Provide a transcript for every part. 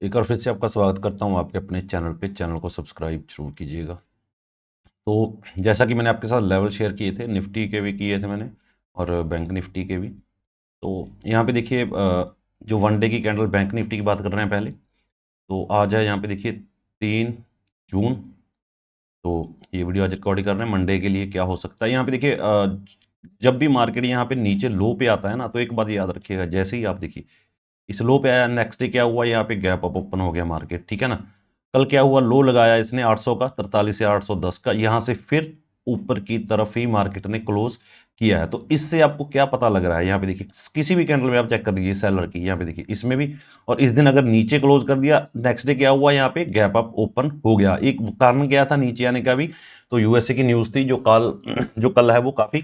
एक बार फिर से आपका स्वागत करता हूँ आपके अपने चैनल पे। चैनल को सब्सक्राइब जरूर कीजिएगा। तो जैसा कि मैंने आपके साथ लेवल शेयर किए थे, निफ्टी के भी किए थे मैंने और बैंक निफ्टी के भी। तो यहाँ पे देखिए, जो वन डे की कैंडल बैंक निफ्टी की बात कर रहे हैं पहले। तो आज है यहाँ पे देखिए 3 जून। तो ये वीडियो आज रिकॉर्डिंग कर रहे हैं मंडे के लिए, क्या हो सकता है यहाँ पे देखिए। जब भी मार्केट यहाँ पे नीचे लो पे आता है ना, तो एक बात याद रखिएगा, जैसे ही आप देखिए इस लो पे आया, नेक्स्ट डे क्या हुआ, यहाँ पे गैप अप ओपन हो गया मार्केट, ठीक है ना। कल क्या हुआ, लो लगाया इसने 800 का, 43 से 810 का, यहां से फिर ऊपर की तरफ ही मार्केट ने क्लोज किया है। तो इससे आपको क्या पता लग रहा है, यहाँ पे देखिए किसी भी कैंडल में आप चेक कर लीजिए सेलर की, यहाँ पे देखिए इसमें भी। और इस दिन अगर नीचे क्लोज कर दिया, नेक्स्ट डे क्या हुआ, यहाँ पे गैप अप ओपन हो गया। एक कारण क्या था नीचे आने का भी, तो यूएसए की न्यूज थी जो कल है वो काफी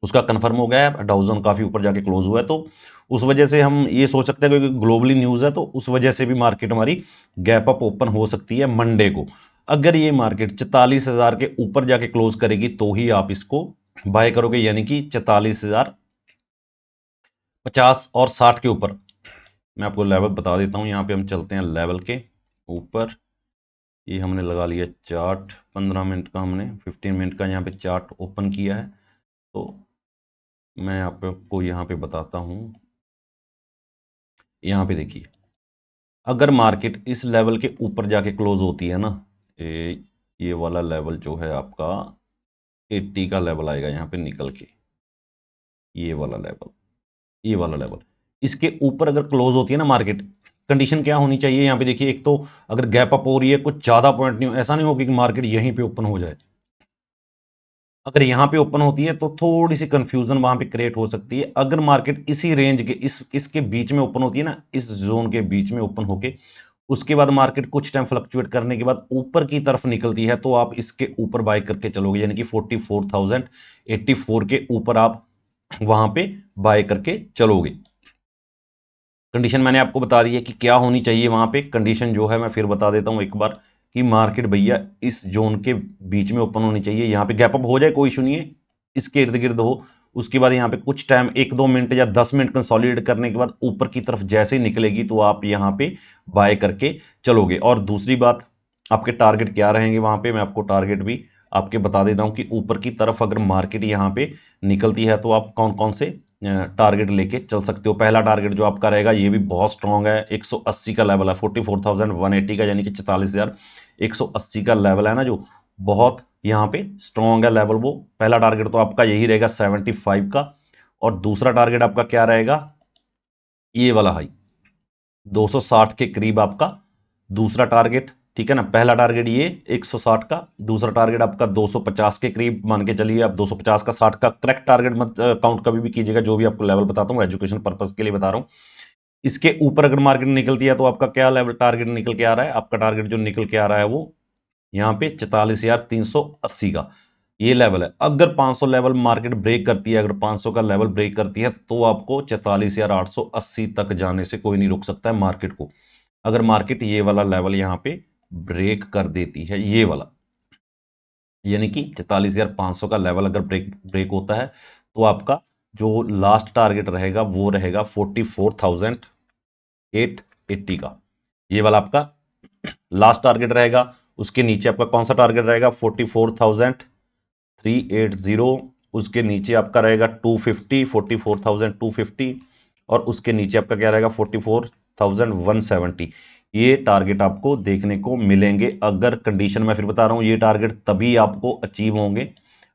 उसका कंफर्म हो गया है, डाउजन काफी ऊपर जाके क्लोज हुआ है। तो उस वजह से हम ये सोच सकते हैं, क्योंकि ग्लोबली न्यूज है, तो उस वजह से भी मार्केट हमारी गैप अप ओपन हो सकती है मंडे को। अगर ये मार्केट 44,000 के ऊपर जाके क्लोज करेगी तो ही आप इसको बाय करोगे, यानी कि 44,050 और 60 के ऊपर। मैं आपको लेवल बता देता हूं, यहां पे हम चलते हैं लेवल के ऊपर। ये हमने लगा लिया चार्ट, 15 मिनट का, हमने 15 मिनट का यहाँ पे चार्ट ओपन किया है। तो मैं आपको यहाँ पे बताता हूं, यहाँ पे देखिए, अगर मार्केट इस लेवल के ऊपर जाके क्लोज होती है ना, ये वाला लेवल जो है आपका 80 का लेवल आएगा यहाँ पे निकल के, ये वाला लेवल, ये वाला लेवल, इसके ऊपर अगर क्लोज होती है ना मार्केट, कंडीशन क्या होनी चाहिए यहाँ पे देखिए। एक तो अगर गैप अप हो रही है, कुछ ज्यादा पॉइंट नहीं हो, ऐसा नहीं होगा कि मार्केट यहीं पे ओपन हो जाए। अगर यहां पे ओपन होती है तो थोड़ी सी कंफ्यूजन वहां पे क्रिएट हो सकती है। अगर मार्केट इसी रेंज के इसके बीच में ओपन होती है ना, इस जोन के बीच में ओपन होके उसके बाद मार्केट कुछ टाइम फ्लक्चुएट करने के बाद ऊपर की तरफ निकलती है, तो आप इसके ऊपर बाय करके चलोगे, यानी कि 44,084 के ऊपर आप वहां पे बाय करके चलोगे। कंडीशन मैंने आपको बता दी है कि क्या होनी चाहिए वहां पे। कंडीशन जो है मैं फिर बता देता हूं एक बार, कि मार्केट भैया इस जोन के बीच में ओपन होनी चाहिए। यहां पे गैप अप हो जाए कोई इशू नहीं है, इसके इर्द गिर्द हो, उसके बाद यहां पे कुछ टाइम 1-2 मिनट या 10 मिनट कंसोलिडेट करने के बाद ऊपर की तरफ जैसे ही निकलेगी, तो आप यहां पे बाय करके चलोगे। और दूसरी बात, आपके टारगेट क्या रहेंगे वहां पे, मैं आपको टारगेट भी आपके बता देता हूं, कि ऊपर की तरफ अगर मार्केट यहां पे निकलती है तो आप कौन कौन से टारगेट लेके चल सकते हो। पहला टारगेट जो आपका रहेगा, ये भी बहुत स्ट्रांग है, 180 का लेवल है, 44,180 का, यानी कि 44,180 का लेवल है ना, जो बहुत यहां पे स्ट्रांग है लेवल। वो पहला टारगेट तो आपका यही रहेगा 75 का। और दूसरा टारगेट आपका क्या रहेगा, ये वाला हाई 260 के करीब आपका दूसरा टारगेट, ठीक है ना। पहला टारगेट ये 160 का, दूसरा टारगेट आपका 250 के करीब मान के चलिए आप। 250 का 60 का करेक्ट टारगेट मत काउंट कभी भी कीजिएगा, जो भी आपको लेवल बताता हूं एजुकेशन पर्पज के लिए बता रहा हूं। इसके ऊपर अगर मार्केट निकलती है तो आपका क्या लेवल टारगेट निकल के आ रहा है, आपका टारगेट जो निकल के आ रहा है वो यहाँ पे 44,380 का ये लेवल है। अगर 500 लेवल मार्केट ब्रेक करती है, अगर 500 का लेवल ब्रेक करती है, तो आपको 44,880 तक जाने से कोई नहीं रोक सकता है मार्केट को। अगर मार्केट ये वाला लेवल यहां पे ब्रेक कर देती है, ये वाला, यानी कि 44,500 का लेवल अगर ब्रेक ब्रेक होता है, तो आपका जो लास्ट टारगेट रहेगा वो रहेगा 44,880 का, ये वाला आपका लास्ट टारगेट रहेगा। उसके नीचे आपका कौन सा टारगेट रहेगा, 44,380। उसके नीचे आपका रहेगा 250, 44,250। और उसके नीचे आपका क्या रहेगा, 44,170। ये टारगेट आपको देखने को मिलेंगे। अगर कंडीशन मैं फिर बता रहा हूं, ये टारगेट तभी आपको अचीव होंगे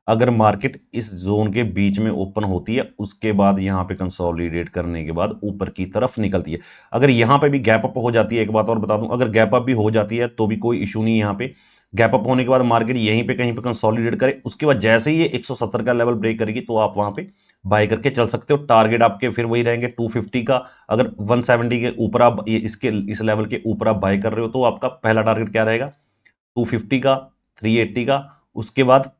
अगर मार्केट इस जोन के बीच में ओपन होती है, उसके बाद यहां पे कंसोलिडेट करने के बाद ऊपर की तरफ निकलती है। अगर यहां पे भी गैप अप हो जाती है, एक बात और बता दूं, अगर गैप अप भी हो जाती है तो भी कोई इशू नहीं है। यहां पे गैप अप होने के बाद मार्केट यहीं पे कहीं पे कंसोलिडेट करे, उसके बाद जैसे ही ये 170 का लेवल ब्रेक करेगी, तो आप वहां पे बाय करके चल सकते हो। टारगेट आपके फिर वही रहेंगे 250 का। अगर 170 के ऊपर आप इस लेवल के ऊपर आप बाय कर रहे हो, तो आपका पहला टारगेट क्या रहेगा, 250 का, 380 का, उसके बाद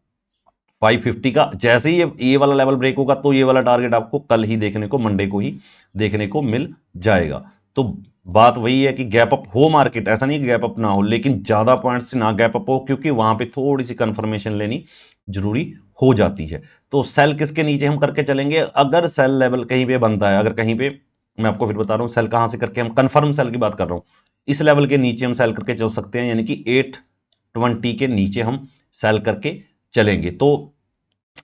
550 का। जैसे ही ये वाला लेवल ब्रेक होगा, तो ये वाला टारगेट आपको कल ही देखने को, मंडे को ही देखने को मिल जाएगा। तो बात वही है कि गैप अप हो मार्केट, ऐसा नहीं कि गैप अप ना हो, लेकिन ज्यादा पॉइंट से ना गैप अप हो, क्योंकि वहां पे थोड़ी सी कंफर्मेशन लेनी जरूरी हो जाती है। तो सेल किसके नीचे हम करके चलेंगे, अगर सेल लेवल कहीं पे बनता है, अगर कहीं पे, मैं आपको फिर बता रहा हूं सेल कहां से करके, हम कंफर्म सेल की बात कर रहा हूं। इस लेवल के नीचे हम सेल करके चल सकते हैं, यानी कि 820 के नीचे हम सेल करके चलेंगे। तो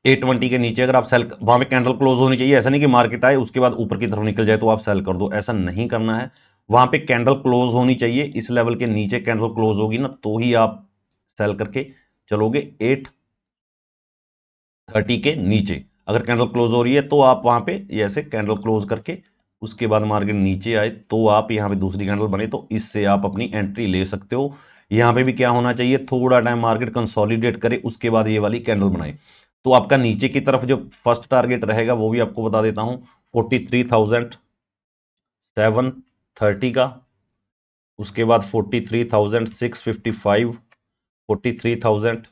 820 के नीचे अगर आप सेल, वहां पे कैंडल क्लोज होनी चाहिए, ऐसा नहीं कि मार्केट आए उसके बाद ऊपर की तरफ निकल जाए तो आप सेल कर दो, ऐसा नहीं करना है। वहां पे कैंडल क्लोज होनी चाहिए, इस लेवल के नीचे कैंडल क्लोज होगी ना तो ही आप सेल करके चलोगे। 830 के नीचे अगर कैंडल क्लोज हो रही है तो आप वहां पे ऐसे कैंडल क्लोज करके उसके बाद मार्केट नीचे आए तो आप यहां पे दूसरी कैंडल बने तो इससे आप अपनी एंट्री ले सकते हो। यहां पे भी क्या होना चाहिए, थोड़ा टाइम मार्केट कंसोलिडेट करे उसके बाद ये वाली कैंडल बनाए। तो आपका नीचे की तरफ जो फर्स्ट टारगेट रहेगा वो भी आपको बता देता हूं, 43,730 का, उसके बाद 43,655, 43,000,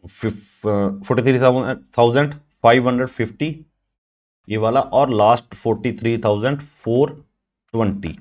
43,550 ये वाला, और लास्ट 43,420।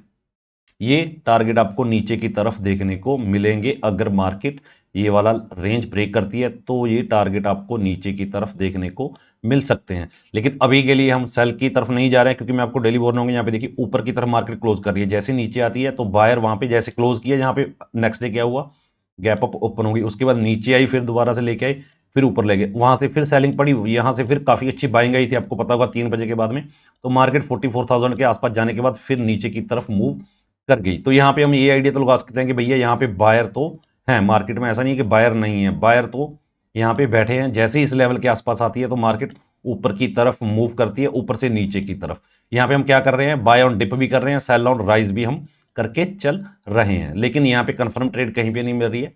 ये टारगेट आपको नीचे की तरफ देखने को मिलेंगे। अगर मार्केट ये वाला रेंज ब्रेक करती है तो ये टारगेट आपको नीचे की तरफ देखने को मिल सकते हैं। लेकिन अभी के लिए हम सेल की तरफ नहीं जा रहे हैं, क्योंकि मैं आपको डेली बोल रहा हूँ, यहाँ पे देखिए ऊपर की तरफ मार्केट क्लोज कर रही है, जैसे नीचे आती है तो बायर वहां पे जैसे क्लोज किया, यहाँ पे नेक्स्ट डे क्या हुआ, गैप अप ओपन होगी, उसके बाद नीचे आई, फिर दोबारा से लेके आई, फिर ऊपर ले गए, वहां से फिर सेलिंग पड़ी, यहां से फिर काफी अच्छी बाइंग आई थी, आपको पता होगा 3 बजे के बाद में। तो मार्केट 44,000 के आसपास जाने के बाद फिर नीचे की तरफ मूव कर गई। तो यहां पे हम ये आइडिया तो लगा सकते हैं कि भैया यहां पे बायर तो है मार्केट में, ऐसा नहीं है कि बायर नहीं है, बायर तो यहां पे बैठे हैं। जैसे ही इस लेवल के आसपास आती है तो मार्केट ऊपर की तरफ मूव करती है, ऊपर से नीचे की तरफ। यहां पे हम क्या कर रहे हैं, बाय ऑन डिप भी कर रहे हैं, सेल ऑन राइज भी हम करके चल रहे हैं, लेकिन यहां पे कंफर्म ट्रेड कहीं पे नहीं मिल रही है।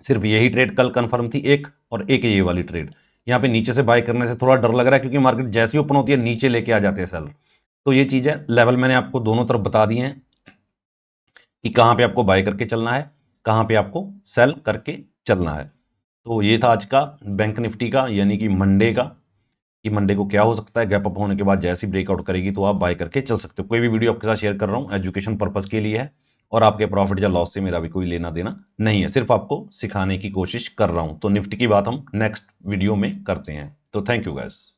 सिर्फ यही ट्रेड कल कंफर्म थी एक, और एक ये वाली ट्रेड। यहां पे नीचे से बाय करने से थोड़ा डर लग रहा है, क्योंकि मार्केट जैसी ओपन होती है नीचे लेके आ जाते हैं सेल। तो ये चीज है, लेवल मैंने आपको दोनों तरफ बता दिए हैं कि कहां पे आपको बाय करके चलना है, कहां पे आपको सेल करके चलना है। तो ये था आज का बैंक निफ्टी का, यानी कि मंडे का, कि मंडे को क्या हो सकता है, गैप अप होने के बाद जैसी ब्रेकआउट करेगी तो आप बाय करके चल सकते हो। कोई भी वीडियो आपके साथ शेयर कर रहा हूं एजुकेशन पर्पज के लिए है, और आपके प्रॉफिट या लॉस से मेरा भी कोई लेना देना नहीं है, सिर्फ आपको सिखाने की कोशिश कर रहा हूं। तो निफ्टी की बात हम नेक्स्ट वीडियो में करते हैं। तो थैंक यू गाइस।